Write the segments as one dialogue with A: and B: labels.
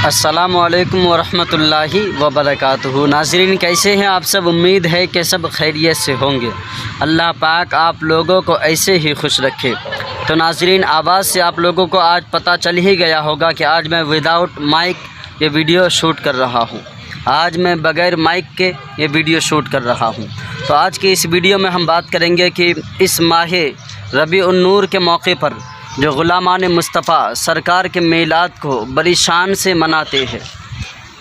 A: अस्सलामुअलैकुम वरहमतुल्लाहि वबरकातुहू। नाज़रीन, कैसे हैं आप सब? उम्मीद है कि सब खैरियत से होंगे। अल्लाह पाक आप लोगों को ऐसे ही खुश रखे। तो नाज़रीन, आवाज़ से आप लोगों को आज पता चल ही गया होगा कि आज मैं विदाउट माइक ये वीडियो शूट कर रहा हूँ। आज मैं बग़ैर माइक के ये वीडियो शूट कर रहा हूँ। तो आज की इस वीडियो में हम बात करेंगे कि इस माह रबीउन-नूर के मौके पर जो ग़ुलामान मुस्तफ़ा सरकार के मीलाद को बड़ी शान से मनाते हैं,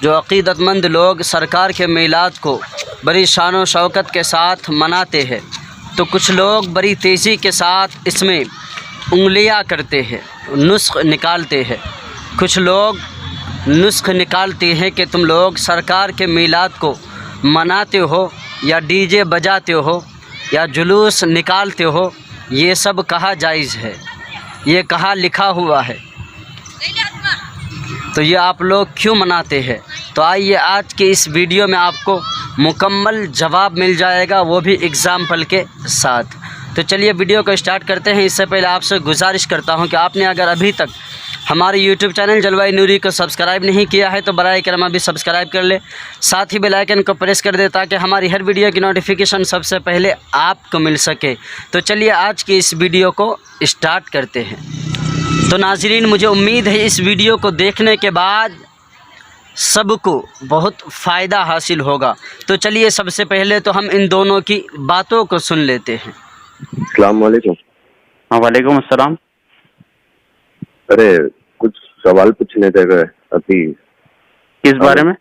A: जो अक़ीदतमंद लोग सरकार के मीलाद को बड़ी शान व शौकत के साथ मनाते हैं, तो कुछ लोग बड़ी तेज़ी के साथ इसमें उंगलियां करते हैं, नुस्ख़ निकालते हैं। कुछ लोग नुस्ख़ निकालते हैं कि तुम लोग सरकार के मीलाद को मनाते हो या डीजे बजाते हो या जुलूस निकालते हो, ये सब कहाँ जायज़ है, ये कहाँ लिखा हुआ है, तो ये आप लोग क्यों मनाते हैं? तो आइए आज के इस वीडियो में आपको मुकम्मल जवाब मिल जाएगा, वो भी एग्ज़ाम्पल के साथ। तो चलिए वीडियो को स्टार्ट करते हैं। इससे पहले आपसे गुजारिश करता हूं कि आपने अगर अभी तक हमारे YouTube चैनल जलवाए नूरी को सब्सक्राइब नहीं किया है तो बराए करम अभी सब्सक्राइब कर ले, साथ ही बेल आइकन को प्रेस कर दे ताकि हमारी हर वीडियो की नोटिफिकेशन सबसे पहले आपको मिल सके। तो चलिए आज की इस वीडियो को स्टार्ट करते हैं। तो नाज़रीन, मुझे उम्मीद है इस वीडियो को देखने के बाद सबको बहुत फ़ायदा हासिल होगा। तो चलिए सबसे पहले तो हम इन दोनों की बातों को सुन लेते हैं।
B: अस्सलाम वालेकुम।
C: हाँ, वालेकुम अस्सलाम।
B: अरे कुछ सवाल पूछने थे अभी।
C: किस बारे में?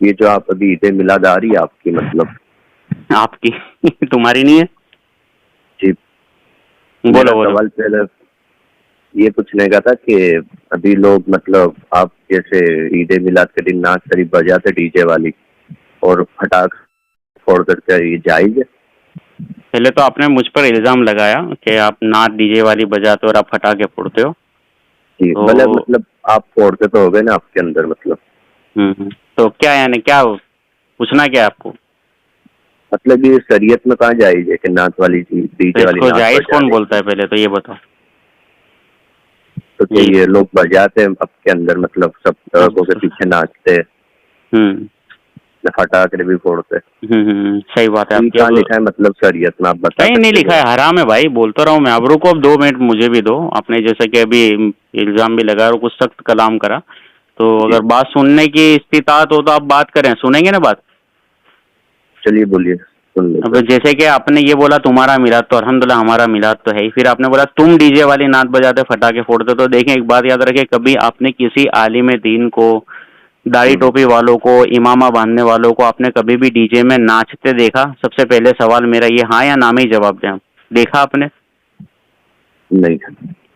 B: ये जो आप अभी ईद मिलाद आ रही है आपकी, मतलब
C: आपकी तुम्हारी नहीं है
B: जी?
C: बोलो
B: सवाल पहले ये पूछने का था कि अभी लोग, मतलब आप जैसे ईद मिलाद के दिन नाच शरीफ बजाते डीजे वाली और फटाक फोड़ करते, ये जायज़ है?
C: पहले तो आपने मुझ पर इल्ज़ाम लगाया कि आप नाच डीजे वाली बजाते हो और आप फटाके फोड़ते हो
B: जी।
C: तो
B: मतलब आप फोड़ते तो हो गए ना आपके अंदर, मतलब
C: तो क्या, यानी क्या पूछना क्या है आपको?
B: मतलब ये शरीयत में कहाँ जायज़ है कि नाच वाली चीज डीजे वाली?
C: इसको जायज़ कौन बोलता है, पहले तो ये बताओ।
B: तो ये लोग बजाते हैं आपके अंदर, मतलब सब लोगों के पीछे नाचते, फटाके भी फोड़ते।
C: सही बात है।
B: क्या लिखा है मतलब शरीयत में, आप बताएं?
C: कहीं नहीं लिखा है, हराम है भाई, बोलता रहा हूँ मैं। अब रुको, अब 2 मिनट मुझे भी दो। आपने जैसे कि अभी इल्ज़ाम भी लगाया और कुछ सख्त कलाम करा, तो अगर बात सुनने की इस्तिताअत हो तो आप बात करें, सुनेंगे ना बात?
B: चलिए बोलिए, सुन लो।
C: अब जैसे कि आपने ये बोला तुम्हारा मिलाद, तो अल्हम्दुलिल्लाह हमारा मिलाद तो है ही। फिर आपने बोला तुम डीजे वाली नाच बजाते फटाके फोड़ते। तो देखें, एक बात याद रखें, कभी आपने किसी आलिम दीन को, दाढ़ी टोपी वालों को, इमामा बांधने वालों को आपने कभी भी डीजे में नाचते देखा? सबसे पहले सवाल मेरा ये, हाँ या ना में ही जवाब दें। देखा आपने?
B: नहीं।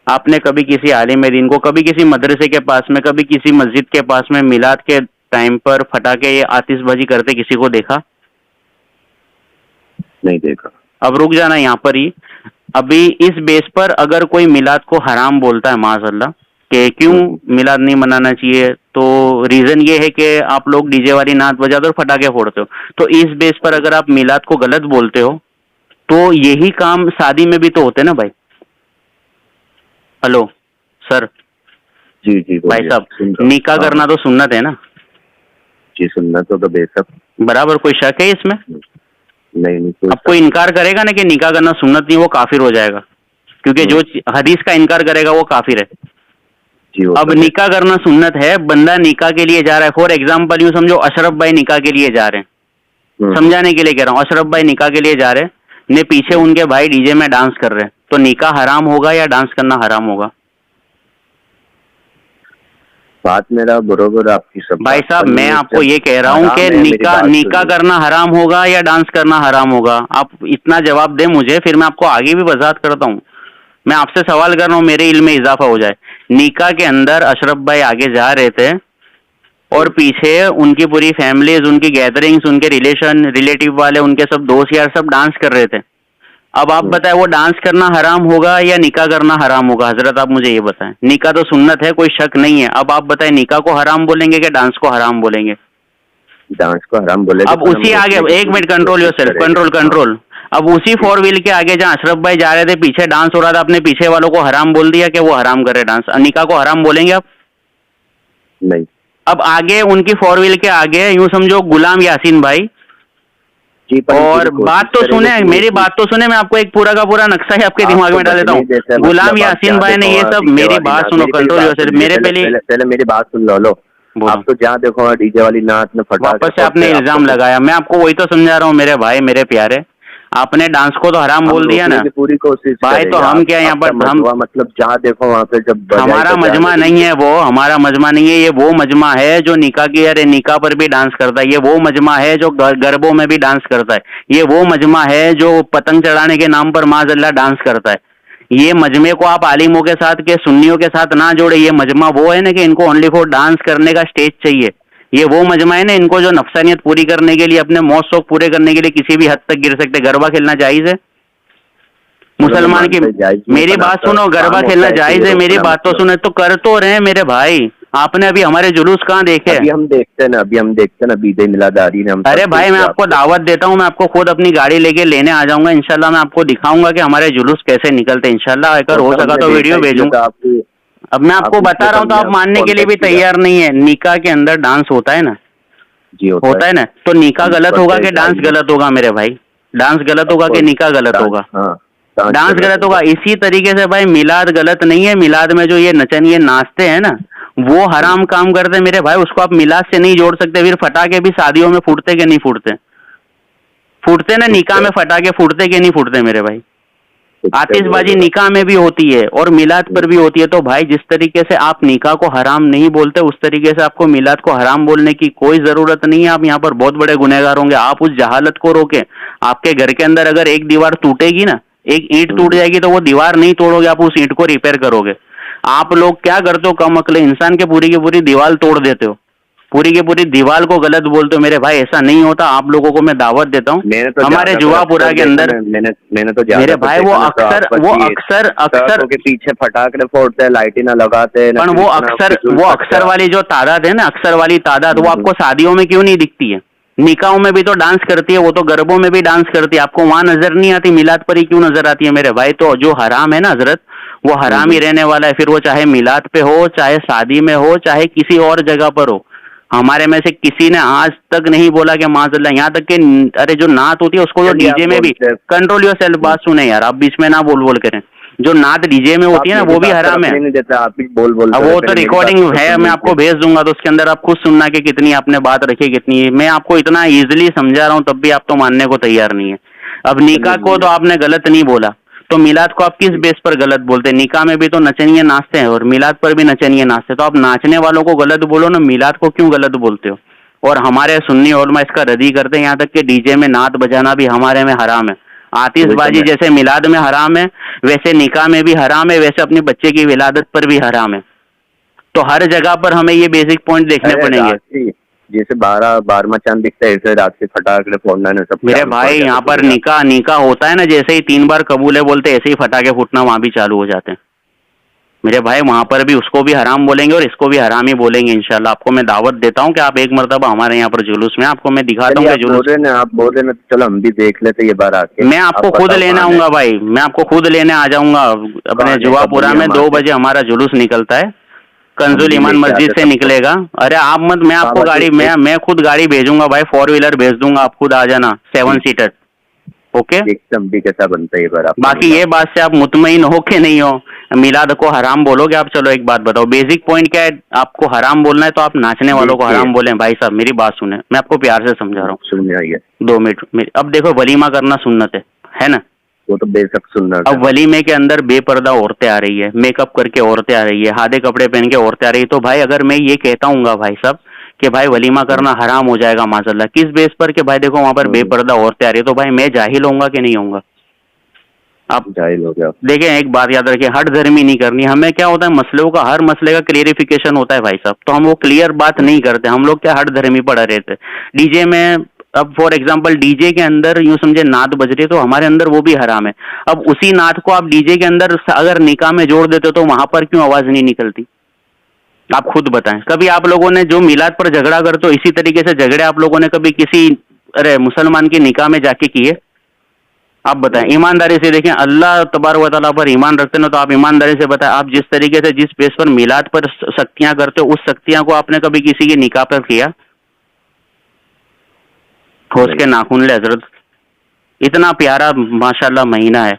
C: आपने कभी किसी आलिम दीन को, कभी किसी मदरसे के पास में, कभी किसी मस्जिद के पास में मिलाद के टाइम पर फटाके या आतिशबाजी करते किसी को देखा?
B: नहीं देखा।
C: अब रुक जाना यहाँ पर ही। अभी इस बेस पर अगर कोई मिलाद को हराम बोलता है माज़अल्लाह कि क्यों मिलाद नहीं मनाना चाहिए, तो रीज़न ये है कि आप लोग डीजे वाली नाच बजाते हो और फटाके फोड़ते हो, तो इस बेस पर अगर आप मिलाद को गलत बोलते हो तो यही काम शादी में भी तो होते ना भाई। Hello sir.
B: जी जी
C: भाई साहब, निकाह करना तो सुन्नत है ना?
B: जी सुन्नत तो बेशक
C: बराबर। कोई शक है इसमें?
B: नहीं।
C: अब कोई इनकार करेगा ना कि निकाह करना सुन्नत नहीं, वो काफिर हो जाएगा, क्योंकि जो हदीस का इनकार करेगा वो काफिर है। अब निकाह करना सुन्नत है, बंदा निकाह के लिए जा रहा है। फॉर एग्जाम्पल यूं समझो, अशरफ भाई निकाह के लिए जा रहे हैं, समझाने के लिए कह रहा हूँ, अशरफ भाई निकाह के लिए जा रहे हैं ने पीछे उनके भाई डीजे में डांस कर रहे हैं, तो निकाह हराम होगा या डांस करना हराम होगा?
B: बात मेरा बरोबर आपकी सब।
C: भाई साहब, मैं आपको ये कह रहा हूँ कि निकाह करना हराम होगा या डांस करना हराम होगा? आप इतना जवाब दें मुझे, फिर मैं आपको आगे भी वजाहत करता हूँ। मैं आपसे सवाल कर रहा हूँ, मेरे इल्म में इजाफा हो जाए। निकाह के अंदर अशरफ भाई आगे जा रहे थे और पीछे उनकी पूरी फैमिलीज, उनकी गैदरिंग्स, उनके रिलेटिव वाले, उनके सब दोस्त यार सब डांस कर रहे थे। अब आप बताएं, वो डांस करना हराम होगा या निकाह करना हराम होगा? हजरत आप मुझे ये बताएं। निकाह तो सुन्नत है, कोई शक नहीं है। अब आप बताएं, निकाह को हराम बोलेंगे कि डांस को हराम बोलेंगे?
B: डांस को हराम बोलेंगे।
C: अब उसी आगे, एक मिनट, कंट्रोल योरसेल्फ, कंट्रोल। अब उसी 4 व्हील के आगे जहाँ अशरफ भाई जा रहे थे, पीछे डांस हो रहा था, अपने पीछे वालों को हराम बोल दिया कि वो हराम कर रहे डांस। निकाह को हराम बोलेंगे आप?
B: नहीं।
C: अब आगे उनकी 4 व्हील के आगे यूं समझो गुलाम यासीन भाई,
B: जी, पर
C: और बात तो सुने, मेरी बात तो सुने, मैं आपको एक पूरा का पूरा नक्शा ही आपके दिमाग में डाल देता हूँ। गुलाम यासीन भाई ने ये सब, मेरी बात सुनो, कंट्रोल योरसेल्फ, मेरे
B: पहले मेरी बात सुन लो। आप तो जहाँ देखो डीजे वाली नाच में फटा,
C: वापस से आपने इल्जाम लगाया। मैं आपको वही तो समझा रहा हूँ मेरे भाई, मेरे प्यारे, आपने डांस को तो हराम बोल दिया ना
B: पूरी कोशिश
C: भाई। तो हम क्या यहाँ पर, हम
B: मतलब जहाँ देखो वहाँ पे जब
C: हमारा मजमा नहीं है वो, हमारा मजमा नहीं है ये, वो मजमा है जो निकाह की, अरे निकाह पर भी डांस करता है, ये वो मजमा है जो गरबों में भी डांस करता है, ये वो मजमा है जो पतंग चढ़ाने के नाम पर माज़अल्लाह डांस करता है। ये मजमे को आप आलिमों के साथ के सुन्नियों के साथ ना जोड़े। ये मजमा वो है ना कि इनको ओनली फॉर डांस करने का स्टेज चाहिए। ये वो मजमा है ना, इनको जो नफसानियत पूरी करने के लिए, अपने मौज शौक पूरे करने के लिए किसी भी हद तक गिर सकते। गरबा खेलना जायज है मुसलमान की, मेरी बात सुनो, गरबा खेलना जायज है, मेरी बात तो सुनो। तो कर तो रहे मेरे भाई, आपने अभी हमारे जुलूस कहाँ देखे?
B: अभी हम देखते हैं ना ईद मिलादारी ने।
C: अरे भाई मैं आपको दावत देता हूँ, मैं आपको खुद अपनी गाड़ी लेके लेने आ जाऊंगा इंशाल्लाह। मैं आपको दिखाऊंगा कि हमारे जुलूस कैसे निकलते हैं इंशाल्लाह। अगर हो सका तो वीडियो भेजूंगा। अब मैं आपको बता रहा हूँ तो आप मानने के लिए भी तैयार नहीं है। निकाह के अंदर डांस होता है ना
B: जी,
C: होता है ना। तो निकाह गलत होगा कि डांस गलत होगा मेरे भाई? डांस गलत होगा कि निकाह गलत होगा? डांस गलत होगा। इसी तरीके से भाई मिलाद गलत नहीं है। मिलाद में जो ये नचन ये नाचते हैं ना, वो हराम काम करते हैं मेरे भाई। उसको आप मिलाद से नहीं जोड़ सकते। फिर फटाके भी शादियों में फूटते कि नहीं फूटते? फूटते ना, निकाह में फटाके फूटते कि नहीं फूटते मेरे भाई? आतिशबाजी निकाह में भी होती है और मिलाद पर भी होती है। तो भाई जिस तरीके से आप निकाह को हराम नहीं बोलते, उस तरीके से आपको मिलाद को हराम बोलने की कोई जरूरत नहीं है। आप यहाँ पर बहुत बड़े गुनहगार होंगे। आप उस जहालत को रोके। आपके घर के अंदर अगर एक दीवार टूटेगी ना, एक ईंट टूट जाएगी, तो वो दीवार नहीं तोड़ोगे, आप उस ईंट को रिपेयर करोगे। आप लोग क्या करते हो, कम अक्ले इंसान के पूरी की पूरी दीवार तोड़ देते हो, पूरी की पूरी दीवार को गलत बोलते हो मेरे भाई। ऐसा नहीं होता। आप लोगों को मैं दावत देता हूँ,
B: तो
C: हमारे जुवापुरा के अंदर
B: मैंने तो
C: मेरे भाई वो अक्सर
B: के पीछे फटाके फोड़ते हैं, लाइटें ना लगाते हैं,
C: पर वो अक्सर वाली जो तादाद है ना, अक्सर वाली तादाद, वो आपको शादियों में क्यों नहीं दिखती है? निकाहों में भी तो डांस करती है, वो तो गरबों में भी डांस करती है, आपको वहां नजर नहीं आती, मिलाद पर ही क्यों नजर आती है मेरे भाई? तो जो हराम है ना हजरत, वो हराम ही रहने वाला है। फिर वो चाहे मिलाद पे हो, चाहे शादी में हो, चाहे किसी और जगह पर हो। हमारे में से किसी ने आज तक नहीं बोला कि माज़अल्लाह, यहाँ तक कि अरे जो नात होती है उसको तो डीजे में भी, कंट्रोल योर सेल्फ, बात सुने यार, आप बीच में ना बोल करें। जो नात डीजे में होती है ना, वो भी हराम है।
B: आप बोल
C: अब वो तो रिकॉर्डिंग है, मैं आपको भेज दूंगा, तो उसके अंदर आप खुद सुनना कि कितनी आपने बात रखी, कितनी। मैं आपको इतना इजीली समझा रहा हूँ, तब भी आप तो मानने को तैयार नहीं है। अब निकाह को तो आपने गलत नहीं बोला, तो मिलाद को आप किस बेस पर गलत बोलते हैं? निकाह में भी तो नचनिए नाचते हैं और मिलाद पर भी नचनिए नाचते हैं। तो आप नाचने वालों को गलत बोलो ना, मिलाद को क्यों गलत बोलते हो? और हमारे सुन्नी उलमा इसका रद्दी करते हैं, यहाँ तक कि डीजे में नात बजाना भी हमारे में हराम है। आतिशबाजी जैसे मिलाद में हराम है, वैसे निकाह में भी हराम है, वैसे अपने बच्चे की विलादत पर भी हराम है। तो हर जगह पर हमें ये बेसिक पॉइंट देखने पड़ेंगे।
B: जैसे 12वां चांद दिखता है, ऐसे रात के फटाके फोड़ना है सब
C: मेरे भाई। यहाँ पर निकाह होता है ना, जैसे ही 3 बार कबूले बोलते, ऐसे ही फटाके फूटना वहां भी चालू हो जाते हैं मेरे भाई। वहां पर भी उसको भी हराम बोलेंगे और इसको भी हराम ही बोलेंगे इंशाल्लाह। आपको मैं दावत देता हूँ कि आप एक मरतबा हमारे यहाँ पर जुलूस में, आपको मैं दिखाता हूँ जुलूस।
B: आप बोल रहे ना, चलो हम भी देख लेते ये बार आके।
C: मैं आपको खुद लेने आऊंगा भाई, मैं आपको खुद लेने आ जाऊंगा अपने जुवापुरा में। 2 बजे हमारा जुलूस निकलता है, कंजुल ईमान मस्जिद से निकलेगा। अरे आप मत, मैं आपको गाड़ी, मैं खुद गाड़ी भेजूंगा भाई, 4 व्हीलर भेज दूंगा, आप खुद आ जाना, 7 सीटर। ओके,
B: एकदम भी कैसा बनता है बार।
C: बाकी ये बात से आप मुतमईन हो कि नहीं हो, मिलाद को हराम बोलोगे आप? चलो एक बात बताओ, बेसिक पॉइंट क्या है? आपको हराम बोलना है तो आप नाचने वालों को हराम बोलें। भाई साहब मेरी बात सुने, मैं आपको प्यार से समझा रहा हूँ,
B: सुनिए
C: 2 मिनट। अब देखो, वलीमा करना सुन्नत है ना,
B: वो तो बेशक सुन्नत।
C: अब वलीमे के अंदर बेपर्दा औरतें आ रही है, मेकअप करके औरतें आ रही है, हादे कपड़े पहन के औरतें आ रही है। तो भाई अगर मैं ये कहता हूँ भाई साहब कि भाई वलीमा करना हराम हो जाएगा माज़अल्लाह, किस बेस पर? कि भाई देखो वहां पर बेपर्दा औरतें आ रही है, तो भाई मैं जाहिल होऊंगा कि नहीं होऊंगा? आप
B: जाहिल हो गया।
C: देखें, एक बात याद रखिए, हट धर्मी नहीं करनी हमें। क्या होता है, मसलों का, हर मसले का क्लियरिफिकेशन होता है भाई साहब, तो हम वो क्लियर बात नहीं करते। हम लोग क्या हट धर्मी पड़ा रहते डीजे में। अब फॉर एग्जांपल डीजे के अंदर यूं समझे नात बज रही है, तो हमारे अंदर वो भी हराम है। अब उसी नात को आप डीजे के अंदर अगर निकाह में जोड़ देते हो, तो वहां पर क्यों आवाज नहीं निकलती? आप खुद बताएं। कभी आप लोगों ने जो मिलाद पर झगड़ा करते हो, इसी तरीके से झगड़े आप लोगों ने कभी किसी मुसलमान की निकाह में जाके किए? आप बताएं ईमानदारी से, देखें अल्लाह तबारक व तआला पर ईमान रखते ना, तो आप ईमानदारी से बताएं, आप जिस तरीके से जिस बेस पर मिलाद पर सख्तियां करते हो, उस सख्तियां को आपने कभी किसी की निकाह पर किया? ठोस के नाखून ले हजरत, इतना प्यारा माशाल्लाह महीना है।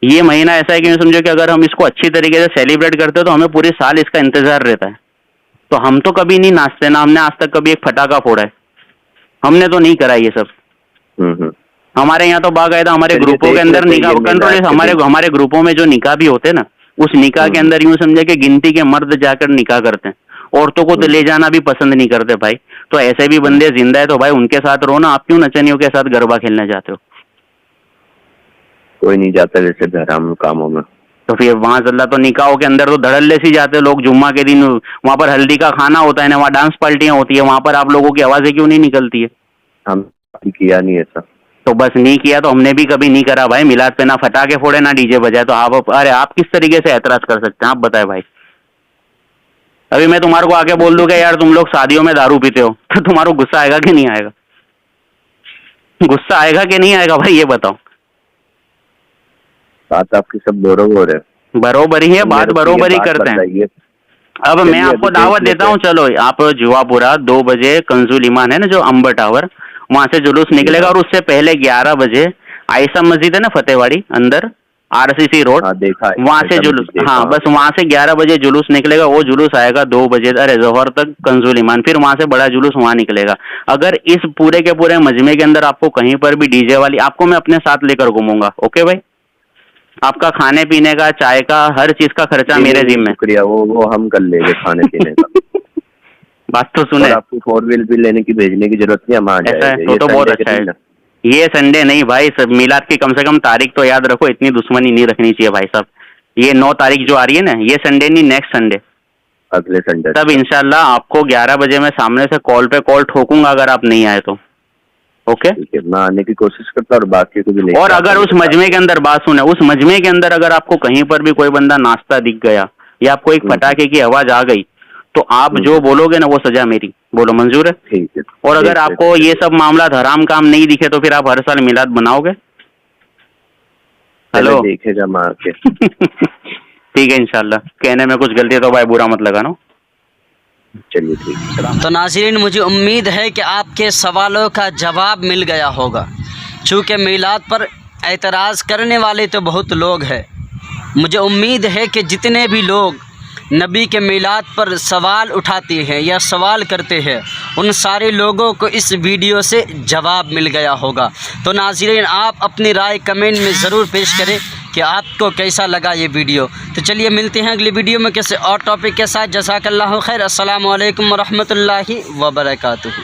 C: ये महीना ऐसा है कि मैं समझो कि अगर हम इसको अच्छी तरीके से सेलिब्रेट करते हो तो हमें पूरे साल इसका इंतजार रहता है। तो हम तो कभी नहीं नाचते, ना हमने आज तक कभी एक फटाका फोड़ा है, हमने तो नहीं करा ये सब। हमारे यहाँ तो बाकायदा हमारे ग्रुपों के अंदर निकाह कंट्रोल, हमारे ग्रुपों में जो निकाह भी होते हैं ना, उस निकाह के अंदर यूं समझे कि गिनती के मर्द जाकर निकाह करते हैं, औरतों को तो ले जाना भी पसंद नहीं करते भाई। तो ऐसे भी बंदे जिंदा है तो भाई उनके साथ रहो ना, आप क्यों नचनियों के साथ गरबा खेलने जाते हो?
B: कोई नहीं जाता वैसे हराम कामों में।
C: तो फिर वहां अल्लाह तो निकाहों के अंदर तो धड़ल्ले से जाते लोग, जुम्मा के दिन वहां पर हल्दी का खाना होता है ना, वहाँ डांस पार्टियां होती है, वहां पर आप लोगों की आवाजें क्यों नहीं निकलती है?
B: हम किया नहीं ऐसा।
C: तो बस नहीं किया तो हमने भी कभी नहीं करा भाई। मिलाद पे ना फटाके फोड़े ना डीजे बजाए, तो आप अरे आप किस तरीके से एतराज कर सकते हैं? आप बताए भाई। अभी मैं तुम्हारे को आके बोल दूं कि यार तुम लोग शादियों में दारू पीते हो, तो तुम्हारा गुस्सा आएगा कि नहीं आएगा? गुस्सा आएगा कि नहीं आएगा भाई, ये बताओ।
B: बात आपकी सब बरोबर है,
C: बरोबरी है, बात बरोबरी करते हैं। अब मैं आपको दावत देता हूँ, चलो आप जुआपुरा 2 बजे कंजुल ईमान है ना जो अंबर टावर, वहां से जुलूस निकलेगा, और उससे पहले 11 बजे आयशा मस्जिद है ना फतेहवाड़ी अंदर RCC रोड, वहां से जुलूस, हाँ बस वहां से 11 बजे जुलूस निकलेगा। वो जुलूस आएगा 2 बजे जोहर तक कंजुल ईमान, फिर वहां से बड़ा जुलूस वहां निकलेगा। अगर इस पूरे के पूरे मजमे के अंदर आपको कहीं पर भी डीजे वाली, आपको मैं अपने साथ लेकर घूमूंगा, ओके भाई? आपका खाने पीने का, चाय का, हर चीज का खर्चा मेरे जिम्मे।
B: शुक्रिया, वो हम कर लेंगे खाने पीने का।
C: बात तो सुने,
B: आपको 4 व्हील भी लेने की भेजने की जरूरत नहीं, हम आ जाएंगे।
C: तो बहुत अच्छा है। ये संडे नहीं भाई, सब मिलाद की कम से कम तारीख तो याद रखो, इतनी दुश्मनी नहीं रखनी चाहिए भाई साहब। ये 9 तारीख जो आ रही है ना, ये संडे नहीं, नेक्स्ट संडे,
B: अगले संडे
C: तब इंशाल्लाह आपको 11 बजे मैं सामने से कॉल पे कॉल ठोकूंगा अगर आप नहीं आए तो, ओके?
B: मैं आने की कोशिश करता और बाकी को भी नहीं।
C: और अगर उस मजमे के अंदर, बात सुने, उस मजमे के अंदर अगर आपको कहीं पर भी कोई बंदा नाचता दिख गया या आपको एक फटाके की आवाज आ गई, तो आप जो बोलोगे ना वो सजा मेरी, बोलो मंजूर है?
B: ठीक है।
C: और अगर आपको ये सब मामला हराम काम नहीं दिखे तो फिर आप हर साल मिलाद बनाओगे? हेलो,
B: देखेगा मार के।
C: ठीक है इंशाल्लाह। कहने में कुछ गलती है तो भाई बुरा मत लगाना।
B: चलिए ठीक है।
A: तो नाज़रीन, मुझे उम्मीद है कि आपके सवालों का जवाब मिल गया होगा। चूँकि मिलाद पर एतराज़ करने वाले तो बहुत लोग हैं, मुझे उम्मीद है कि जितने भी लोग नबी के मिलाद पर सवाल उठाते हैं या सवाल करते हैं, उन सारे लोगों को इस वीडियो से जवाब मिल गया होगा। तो नाज़रीन, आप अपनी राय कमेंट में ज़रूर पेश करें कि आपको कैसा लगा ये वीडियो। तो चलिए मिलते हैं अगली वीडियो में किसी और टॉपिक के साथ। जज़ाकल्लाहु खैर। अस्सलामु अलैकुम व रहमतुल्लाहि व बरकातुहू।